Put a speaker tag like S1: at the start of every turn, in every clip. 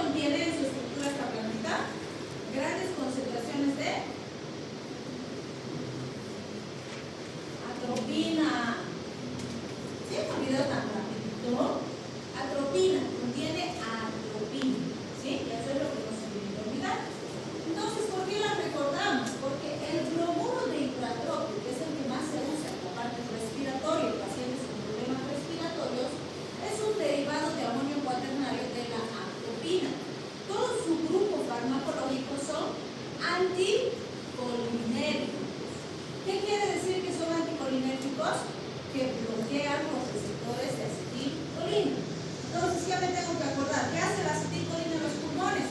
S1: contiene en su estructura esta plantita? Grandes concentraciones de atropina. ¿Sí? Me olvidó tan rapidito. Atropina, contiene atropina. ¿Sí? Y eso es lo que no se tiene que olvidar. Entonces, ¿por qué la recordamos? Porque el bromuro de hidratropio, que es el que más se usa en la parte respiratoria, en pacientes con problemas respiratorios, es un derivado de amonio cuaternario de la atropina. Todo su grupo farmacológico son anticolinérgicos. ¿Qué quiere decir que son anticolinérgicos? Que bloquean los receptores de acetilcolina. Entonces, ¿qué me tengo que acordar? ¿Qué hace la acetilcolina en los pulmones?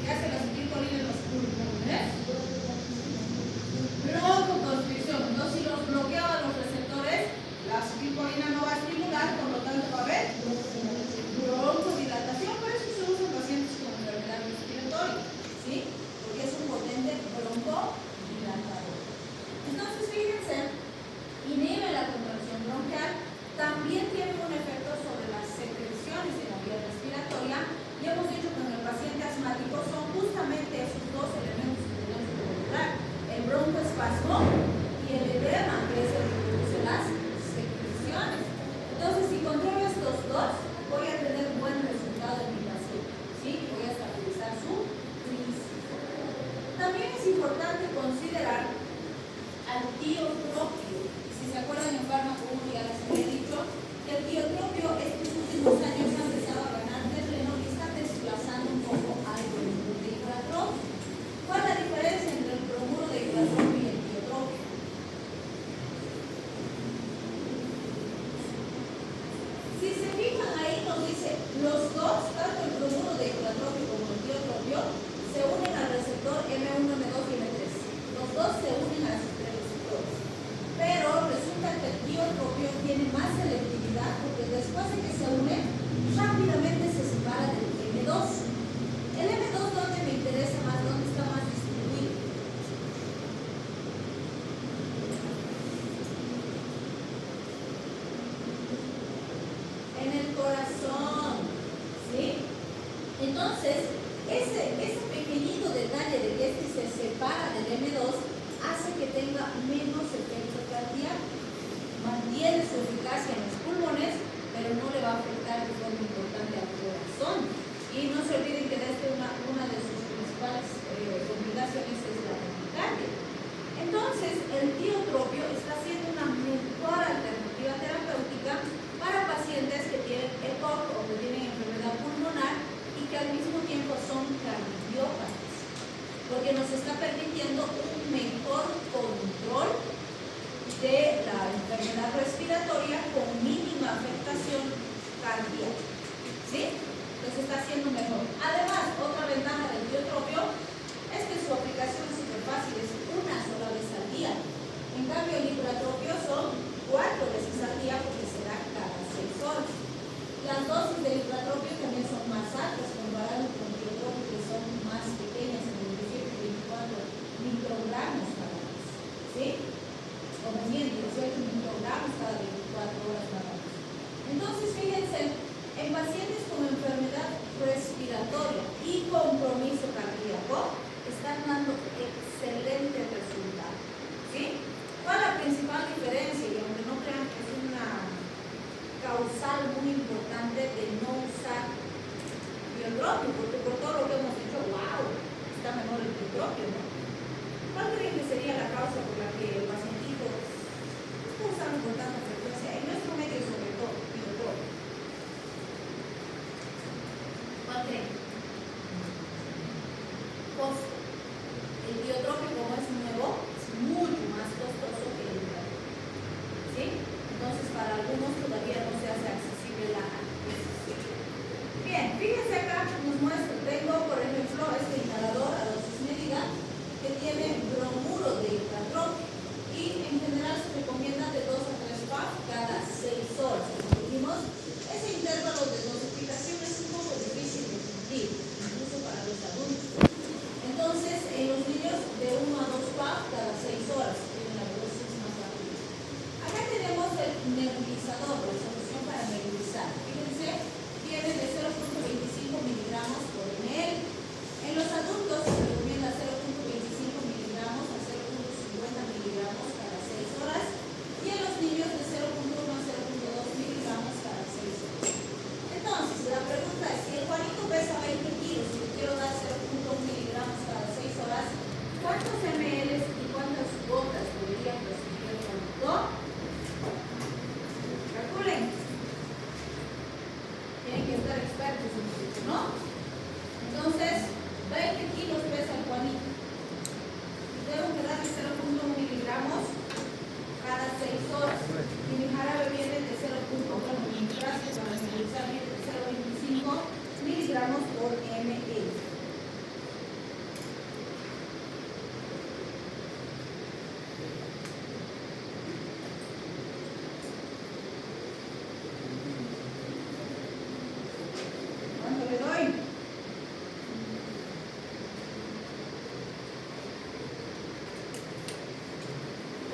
S1: ¿Qué hace la acetilcolina en los pulmones? Broncoconstricción. Entonces, si los bloqueaba los receptores, la acetilcolina no va a estimular, por lo tanto va a haber broncodilatación. Por eso se usa en pacientes con enfermedad respiratoria, ¿sí? Porque es un potente broncodilatador. Entonces, fíjense, inhibe la contracción bronquial, también tiene un efecto sobre las secreciones en la vía respiratoria, y hemos dicho que en el paciente asmático son justamente esos dos elementos que tenemos que controlar: el broncoespasmo y el edema, que es el que produce las secreciones. Entonces, si controlo estos dos, voy a tener buen resultado en mi paciente, ¿sí? Voy a estabilizar su crisis. También es importante considerar al tiotropio. Si se acuerdan, en fármaco 1 ya les había dicho que el tiotropio estos últimos años ha empezado a ganar terreno y está desplazando un poco al bromuro de hidratropio. ¿Cuál es la diferencia entre el bromuro de hidratropio y el tiotropio? Si se fijan ahí, nos dice los dos, tanto el bromuro de hidratropio como el tiotropio, se unen al receptor M1, M2 y M3. Los dos se unen a sus tres receptores. Pero resulta que el tiotropio tiene más selectividad, porque después de que se une, rápidamente se separa del M2. El M2, ¿dónde me interesa más? ¿Dónde está más distribuido? En el corazón, ¿sí? Entonces, ese pequeñito detalle de que este se separa del M2 hace que tenga menos efecto cardíaco. Mantiene su eficacia en los pulmones, pero no le va a afectar de forma importante al corazón. Y no se olviden que una de sus principales complicaciones es la taquicardia. Entonces, el tiotropio está siendo una mejor alternativa terapéutica para pacientes que tienen EPOC o que tienen enfermedad pulmonar y que al mismo tiempo son cardiópatas, porque nos está permitiendo un mejor control de la enfermedad respiratoria con mínima afectación cardíaca, ¿sí? Entonces está haciendo mejor. Además, otra ventaja del tiotropio es que su aplicación es súper fácil, es una sola vez al día. En cambio, el hidratropio son 4 veces al día porque se da cada 6 horas. Las dosis del hidratropio también son más altas comparado con el tiotropio, que son más pequeñas, en el 18-24 microgramos cada vez, ¿sí? O más bien 18 microgramos cada 24 horas cada vez. Entonces, fíjense, en pacientes con enfermedad respiratoria y compromiso cardíaco están dando excelentes resultados, ¿sí? ¿Cuál es la principal diferencia? Y aunque no crean que es una causal muy importante de no usar tiotropio, porque por todo lo que hemos dicho, wow, está mejor el tiotropio, ¿no? ¿Cuál creen que sería la causa por la que el pacientito está usando con tanta frecuencia? En nuestro medio, sobre todo, tiotropio. ¿Cuál creen? Costo. El tiotropio, como es nuevo, es mucho más costoso que el hidratropio, ¿sí? Entonces, para algunos todavía no se hace accesible la adquisición. Bien, fíjense acá, nos muestra, tengo por ejemplo este inhalador a dosis medida que tiene bromuro de hidratropio y en general se recomienda de 2 a 3 puffs cada 6 horas. Como dijimos, ese intervalo de dosificación es un poco difícil de cumplir, incluso para los adultos. Entonces, en los niños de 1 a 2 puffs cada 6 horas tienen la dosis más rápida. Acá tenemos el nebulizador,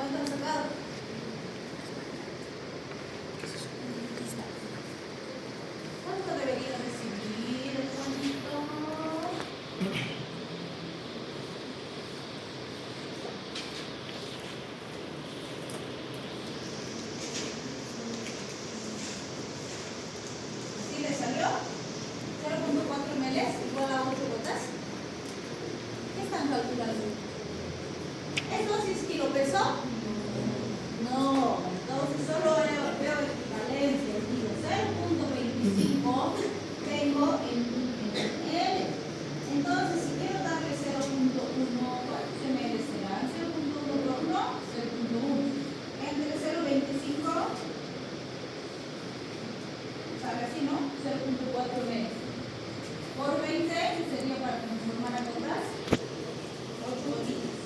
S1: ¿Cuánto han sacado? ¿Cuánto debería recibir el Juanito? ¿Sí le salió? 0.4 ml igual a 8 gotas. ¿Qué están calculando? ¿Es dosis kilo peso? No, entonces solo veo equivalencias. Digo 0.25 tengo en ml. Entonces, si quiero darle 0.1, ¿cuántos ml serán? 0.1 por 1, 0.1. Entre 0.25, sale así, ¿no? 0.4 ml. Por 20 sería para transformar a gotas 8 gotitas.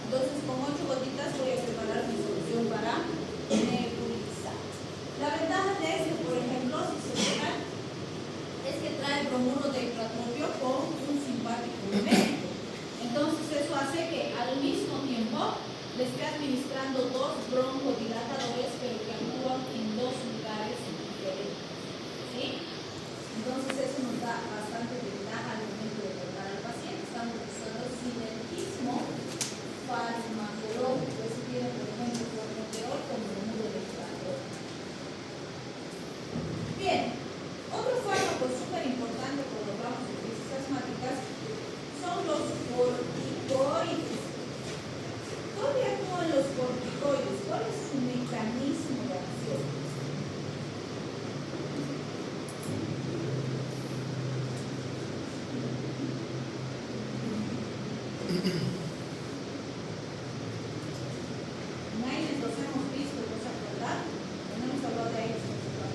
S1: Entonces, con 8 gotitas voy a preparar mi solución para nebulizar. La ventaja de este, por ejemplo, si se fijan, es que trae bromuro de heptatropio con un simpático médico. Entonces, eso hace que al mismo tiempo le esté administrando dos broncodilatadores, pero que actúan en dos lugares diferentes. ¿Sí? Entonces, eso nos da bastante ventaja al momento de tratar al paciente. Estamos usando sinergismo farmacológico. Eso tiene, por ejemplo, formoterol con bromuro de heptatropio. Bien, otro fármaco súper importante cuando hablamos de crisis asmáticas son los corticoides. ¿Dónde actúan los corticoides? ¿Cuál es su mecanismo de acción? Nadie los hemos visto, ¿no se acuerdan? No hemos hablado de ellos.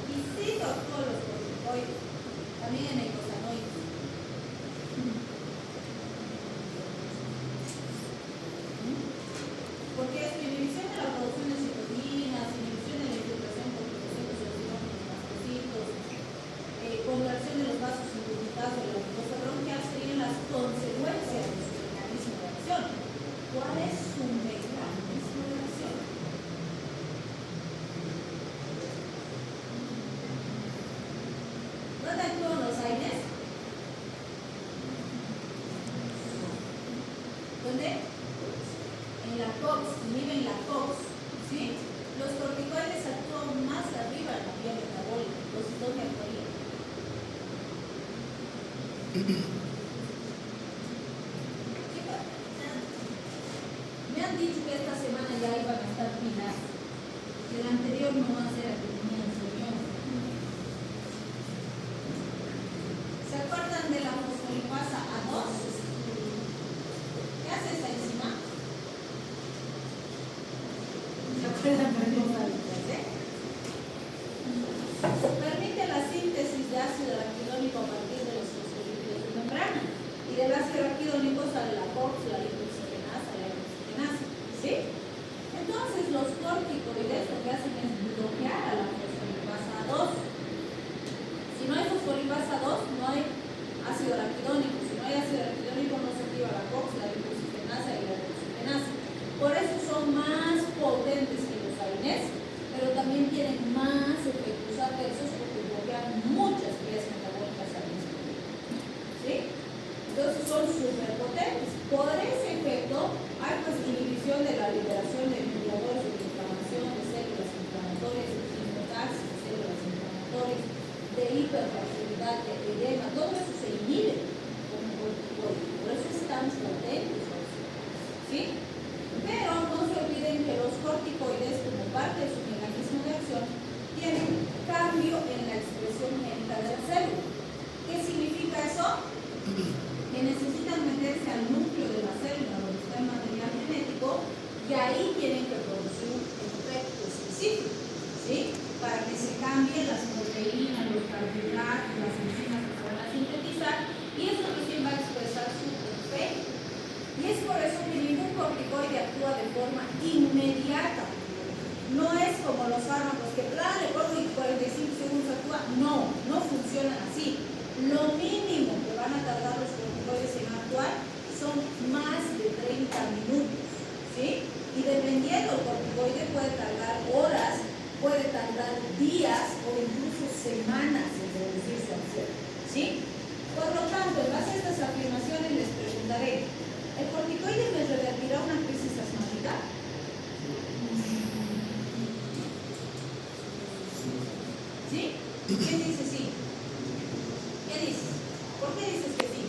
S1: Y sí actúan los corticoides, también en eicosanoides. Porque es inhibición de la producción de citocinas, inhibición de la infiltración por producción de los mastocitos, contracción de los vasos incomunicados de la mucosa bronquial serían las consecuencias de su mecanismo de acción. ¿Cuál es su mecanismo de acción? ¿Dónde actúan los AINES? ¿Dónde? En la COX, inhiben la COX, ¿sí? Los corticoides actúan más arriba en la vía metabólica, entonces ¿dónde actuarían? Me han dicho que esta semana ya iban a estar pilas, que el anterior no va a ser el que tenían reunión. ¿Se acuerdan de la fosfolipasa A2? ¿Qué hace esta enzima? ¿Se acuerdan de cómo la permite la síntesis de ácido araquidónico a partir de los fosfolípidos de membrana? Y del ácido araquidónico sale la COX, la lipoxigenasa, la lipoxigenasa. ¿Sí? Entonces, los corticoides lo que hacen es bloquear a la fosfolipasa 2. Si no hay fosfolipasa 2, no hay ácido araquidónico. Si no hay ácido araquidónico, no se activa la COX, la lipoxigenasa y la lipoxigenasa. Por eso son más potentes que los AINES, pero también tienen más efectos adversos porque bloquean muchas vías metabólicas al mismo tiempo. ¿Sí? Entonces son súper potentes. Por ese efecto hay pues inhibición de la liberación de mediadores de inflamación, de células inflamatorias, de quimiotaxis, de células inflamatorias, de hiperfragilidad, de edema, todo eso se inhibe con un corticoide. Por eso es tan potente. ¿Sí? Pero no se olviden que los corticoides, como parte de su mecanismo de acción, tienen cambio en la expresión génica de la célula. ¿Qué significa eso? Que necesitan meterse al núcleo de la célula donde está el material genético y ahí tienen que producir un efecto específico, ¿sí? Para que se cambien las proteínas, los carbohidratos, las enzimas que se van a sintetizar y eso recién va a expresar su efecto. Y es por eso que ningún corticoide actúa de forma inmediata. No es como los fármacos que le pongo y 45 segundos actúa. No, no funcionan así. Lo mínimo que van a tardar los corticoides en actuar son más de 30 minutos, ¿sí? Y dependiendo también el corticoide puede tardar horas, puede tardar días o incluso semanas en producir su acción, ¿sí? Por lo tanto, en base a estas afirmaciones les preguntaré, ¿el corticoide me revertirá una crisis asmática? ¿Sí? ¿Quién dice sí? ¿Qué dices? ¿Por qué dices que sí?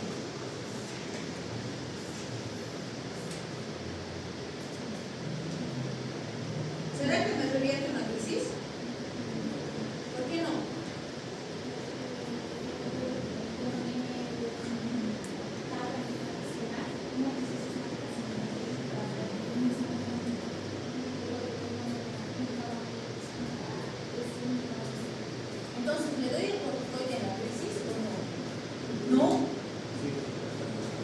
S1: ¿Será que me revierte una crisis? ¿Por qué no? Entonces, ¿le doy el corticoide a la crisis o no? No.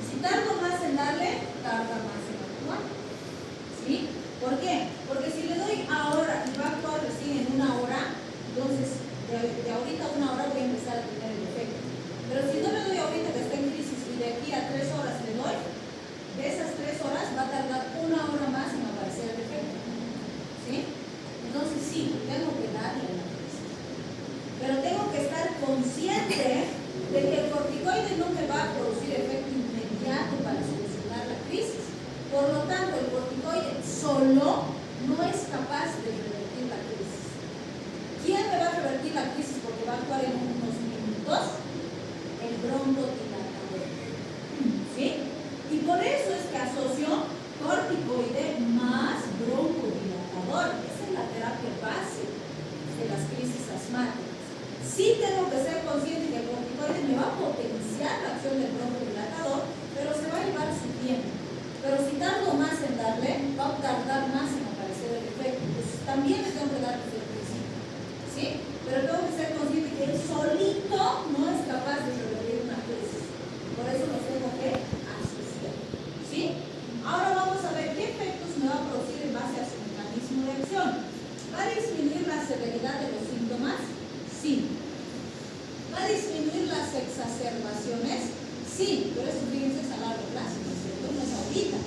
S1: Si tardo más en darle, tarda más en actuar. ¿Sí? ¿Por qué? Porque si le doy ahora y va a actuar recién en una hora, entonces de ahorita a una hora voy a empezar a tener el efecto. Pero si no le doy ahorita que está en crisis y de aquí a 3 horas le doy, de esas 3 horas va a tardar una hora más en aparecer el efecto. ¿Sí? Entonces sí, tengo que darle la crisis. Pero tengo que estar consciente de que el corticoide no me va a producir efecto inmediato para solucionar la crisis. Por lo tanto, el corticoide solo no es capaz de revertir la crisis. ¿Quién me va a revertir la crisis porque va a actuar en unos minutos? El broncodilatador. ¿Sí? Y por eso es que asocio corticoide más broncodilatador. Esa es la terapia base de las crisis asmáticas. Sí tengo que ser consciente que el corticoide me va a potenciar la acción del broncodilatador, pero se va a llevar su tiempo. Pero si tardo más en darle, va a tardar más en aparecer el efecto. Entonces también le tengo que dar desde el principio. ¿Sí? Pero tengo que ser consciente que él solito no es capaz de revertir una crisis. Por eso los tengo que asociar. ¿Sí? Ahora vamos a ver qué efectos me va a producir en base a su mecanismo de acción. ¿Va a disminuir la severidad de los síntomas? Sí. ¿Va a disminuir las exacerbaciones? Sí, pero eso fíjense es a largo plazo, ¿no es cierto? No es ahorita.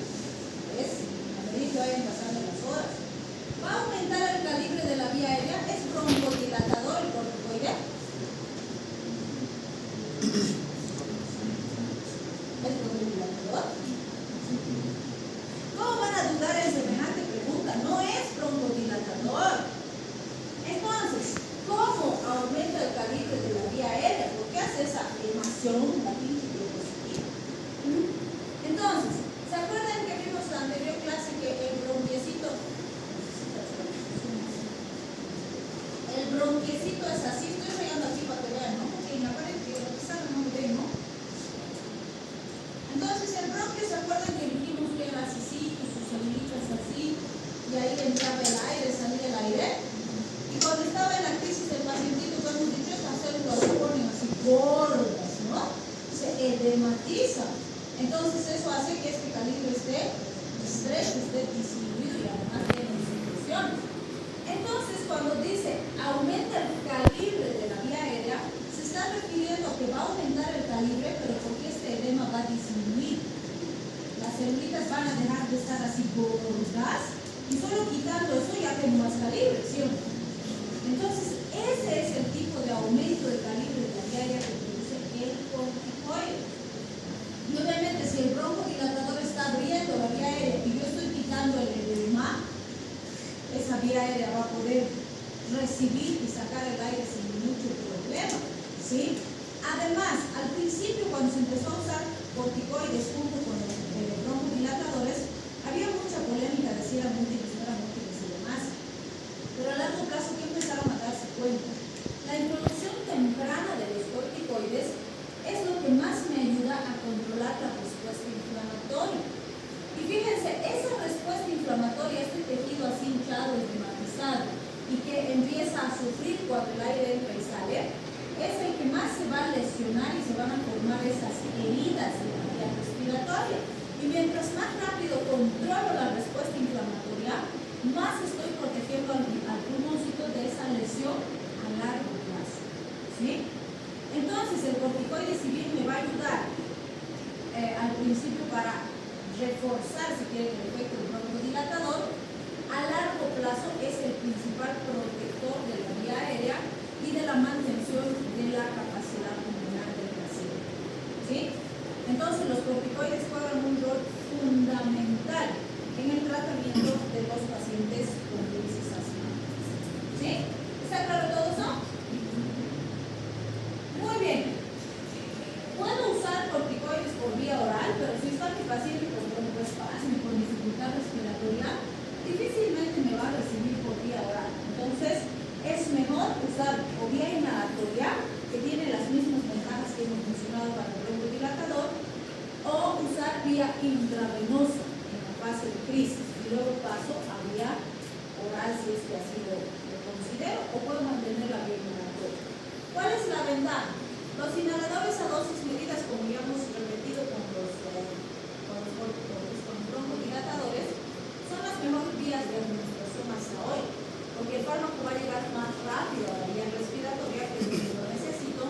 S1: Es a medida que vayan pasando las horas. ¿Va a aumentar el calibre de la vía aérea? ¿Es broncodilatador el corticoide? ¿Es broncodilatador? ¿Cómo van a dudar en semejante pregunta? No es broncodilatador. Entonces, ¿cómo aumenta el calibre de la vía aérea? ¿Por qué hace esa afirmación? Entonces, ¿se acuerdan que vimos en la anterior clase que el bronquiecito es así? Estoy rayando aquí para que vean, ¿no? Porque en la pared que lo que sale no lo ven, ¿no? Entonces, el bronquio, ¿se acuerdan que dijimos que era así, que sus celulitas así, y ahí entraba el aire, salía el aire? Y cuando estaba en la crisis del pacientito, que hemos dicho, estas células se ponen así gordas, ¿no? Se edematiza. Entonces eso hace que este calibre esté estrecho, esté disminuido y además tiene disminuciones. Entonces cuando dice aumenta el calibre de la vía aérea, se está refiriendo a que va a aumentar el calibre, pero porque este edema va a disminuir. Las celulitas van a dejar de estar así gordas y solo quitando eso ya tengo más calibre, ¿sí o no? Entonces ese es el tipo de aumento de calibre de la vía aérea que produce el corticoide. Y obviamente si el broncodilatador está abriendo la vía aérea y yo estoy quitando el edema, esa vía aérea va a poder recibir y sacar el aire sin mucho problema, ¿sí? Además, al principio cuando se empezó a usar corticoides junto con los broncodilatadores, había mucha polémica de si eran múltiples, no eran múltiples y demás. Pero a largo plazo, ¿qué empezaron a darse cuenta? La introducción temprana de los corticoides es lo que más me ayuda a controlar la respuesta inflamatoria. Y fíjense, esa respuesta inflamatoria, este tejido así hinchado, esquematizado, y que empieza a sufrir cuando el aire entra y sale, es el que más se va a lesionar y se van a formar esas heridas de la vía respiratoria. Y mientras más rápido controlo la respuesta inflamatoria, más estoy protegiendo al pulmoncito de esa lesión a largo plazo. ¿Sí? Entonces, el corticoide, si bien me va a ayudar al principio para reforzar, si quieren, el efecto del broncodilatador, a recordando, los inhaladores a dosis medidas, como ya hemos repetido con los broncodilatadores, son las mejores vías de administración hasta hoy, porque el fármaco va a llegar más rápido a la vía respiratoria que lo necesito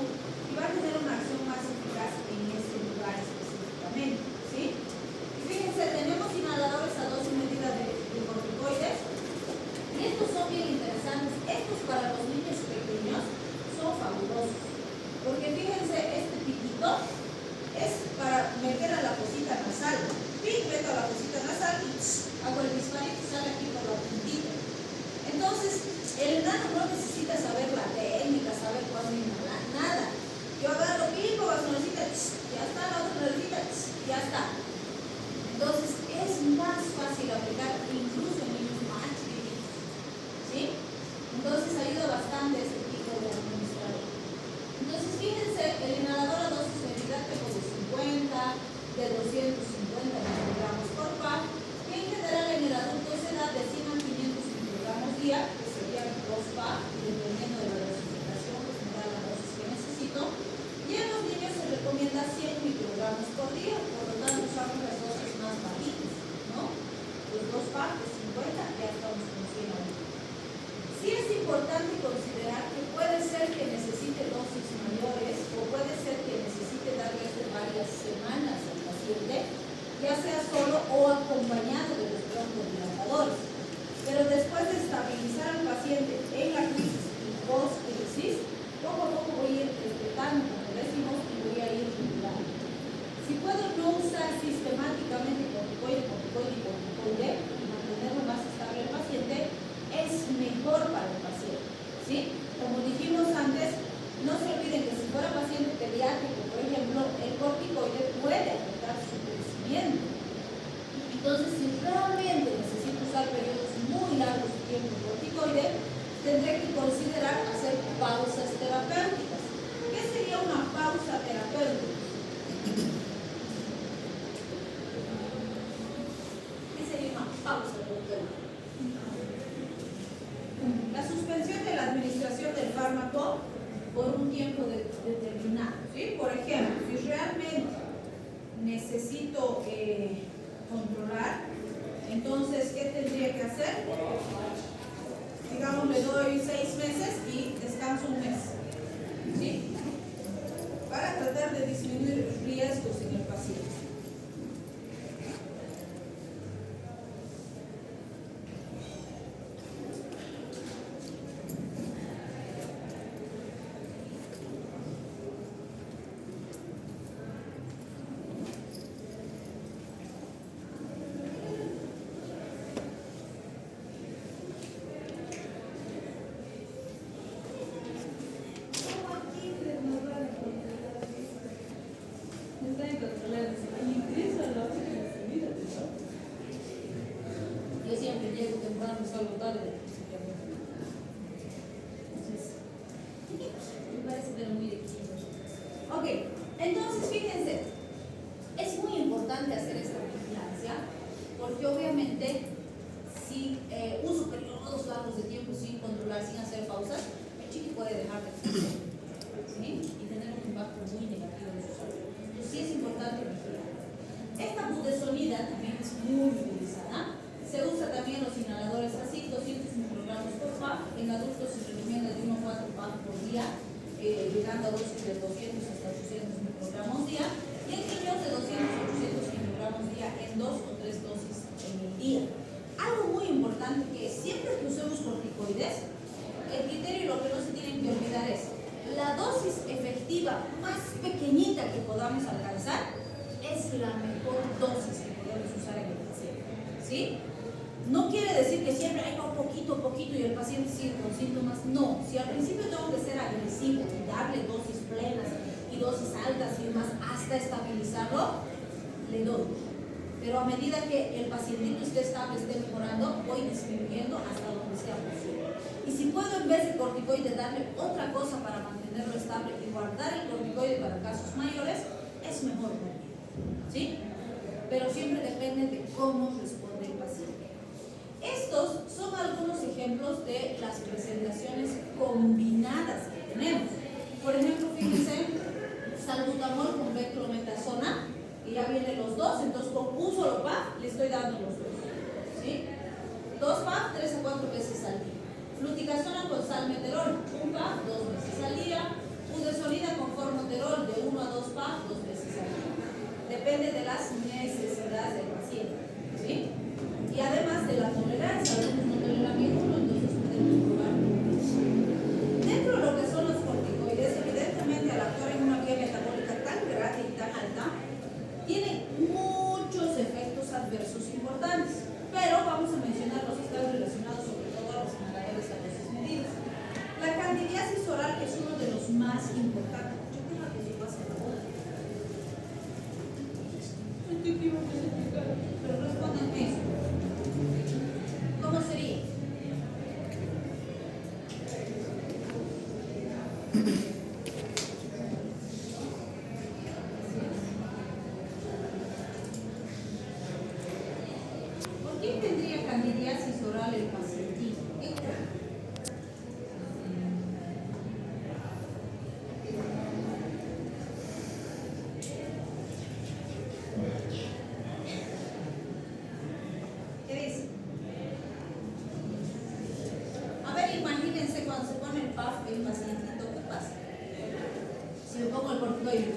S1: y va a tener una acción más eficaz en ese lugar específicamente, ¿sí? Y fíjense, tenemos inhaladores a dosis medida de corticoides y estos son bien interesantes. Estos para los niños pequeños son fabulosos, porque fíjense, este piquito es para meter a la fosita nasal. Meto a la fosita nasal y hago el disparito y sale aquí por la puntita. Entonces, el enano no necesita saber la técnica, saber cuándo inhalar, nada. Yo agarro pico, hago una cita, ya está, la otra cita, ya está. Entonces, es más fácil aplicar incluso en niños más chiquitos, ¿sí? Entonces, ayuda bastante este tipo de administrador. Entonces, fíjense, el inhalador a dosis medida tengo de 50, de 250 microgramos por par, y en general en el adulto se da de 100 a 500 microgramos día, que serían 2 par, dependiendo de la dosificación, pues me da la dosis que necesito, y en los niños se recomienda 100 microgramos por día, por lo tanto usamos las dosis más bajitas, ¿no? Los 2 par de 50, ya estamos con 100 ahorita. Sí es importante considerar que puede ser que necesite dosis mayores o puede ser que necesite darle varias semanas al paciente, ya sea solo o acompañado de los broncodilatadores. Pero después de estabilizar al paciente en la crisis y post-crisis, poco a poco voy a ir respetando, como decimos, y voy a ir regulando. Si puedo no usar sistemáticamente corticoide y mantenerlo más estable el paciente, es mejor para el paciente, ¿sí? Como dijimos antes, no se olviden que si fuera paciente pediátrico, por ejemplo, el corticoide puede afectar su crecimiento. Entonces, si realmente necesito usar periodos muy largos de tiempo de corticoide, tendré que considerar hacer pausas terapéuticas. ¿Qué sería una pausa terapéutica? ¿Qué sería una pausa terapéutica? La suspensión de la administración del fármaco por un tiempo determinado, ¿sí? Por ejemplo, si realmente necesito controlar, entonces, ¿qué tendría que hacer? Digamos, le doy 6 meses y descanso un mes, ¿sí? Para tratar de disminuir riesgos en el paciente. Yo siempre llego temprano y salgo tarde. Entonces, me parece que era muy difícil. Ok, entonces fíjense, es muy importante hacer esta vigilancia, porque obviamente si uso periodos largos de tiempo sin controlar, sin hacer pausas, el chico puede dejar de crecer, ¿sí? Y tener un impacto muy negativo en su salud. Entonces sí es importante vigilar. Esta budesonida también es muy utilizada. Se usa también los inhaladores así, 200 microgramos por par. En adultos se recomienda de 1 a 4 par por día, llegando a dosis de 200 hasta 800 microgramos día. Y en niños de 200 a 800 microgramos día en 2 o 3 dosis en el día. Algo muy importante que siempre que usemos corticoides, el criterio y lo que no se tienen que olvidar es la dosis efectiva más pequeñita que podamos alcanzar es la mejor dosis que podemos usar en el paciente, ¿sí? No quiere decir que siempre hay poquito y el paciente sigue con síntomas. No, si al principio tengo que ser agresivo y darle dosis plenas y dosis altas y demás hasta estabilizarlo, le doy. Pero a medida que el pacientito esté estable, esté mejorando, voy disminuyendo hasta donde sea posible. Y si puedo en vez de corticoide darle otra cosa para mantenerlo estable y guardar el corticoide para casos mayores, es mejor para mí, ¿sí? Pero siempre depende de cómo responde el paciente. Estos son algunos ejemplos de las presentaciones combinadas que tenemos. Por ejemplo, fíjense, salbutamol con beclometasona, y ya vienen los dos, entonces con un solo PAF le estoy dando los dos. ¿Sí? 2 PAF 3 a 4 veces al día. Fluticasona con salmeterol, un PAF 2 veces al día. Budesonida con formoterol de 1 a 2 PAF 2 veces al día. Depende de las necesidades del paciente. ¿Sí? Y además de la tolerancia, algunos no toleran bien uno, entonces podemos probar. Dentro de lo que son los corticoides, evidentemente al actuar en una vía metabólica tan grande y tan alta, tienen muchos efectos adversos importantes, pero vamos a mencionar los que están relacionados sobre todo a los inhaladores a dosis medidas. La candidiasis oral es uno de los más importantes. Yo creo que sí pasa la boda. Pero respondan eso. ¿Cómo sería? ¿Por qué tendría candidiasis oral el pacientino? ¿Qué creen? ¿Qué dice? A ver, imagínense cuando se pone el PAF el pacientito, ¿qué pasa? Si le pongo el corticoide,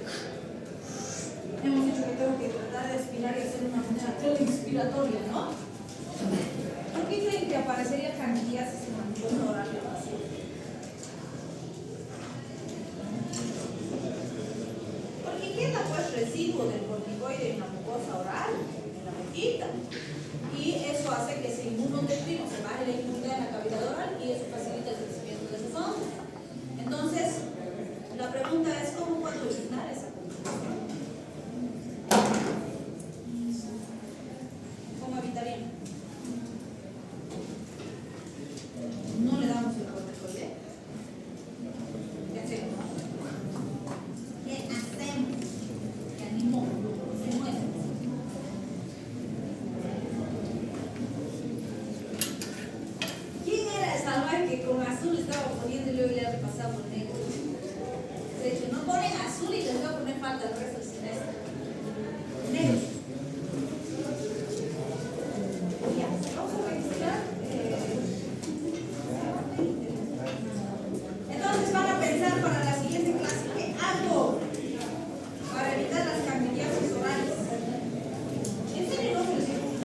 S1: hemos dicho que tengo que tratar de aspirar y hacer una manera inspiratoria, ¿no? ¿Por qué creen que aparecería candidiasis en la mucosa oral del paciente? Porque queda pues residuo del corticoide en la mucosa oral, en la boquita. Y eso hace que se inmunodeprima, se baje la inmunidad en la cavidad oral y eso facilita el crecimiento de esos hongos. Entonces, la pregunta es ¿cómo puedo evitar esa complicación? ¿Cómo evitaría? No le damos el corticoide. ¿Qué hacemos? ¿Qué hacemos? ¿Qué animó? Se mueve. ¿Quién era el salvaje que con azul estaba poniendo y luego le había pasado por negro? De hecho, no ponen azul y les voy a poner falta al resto.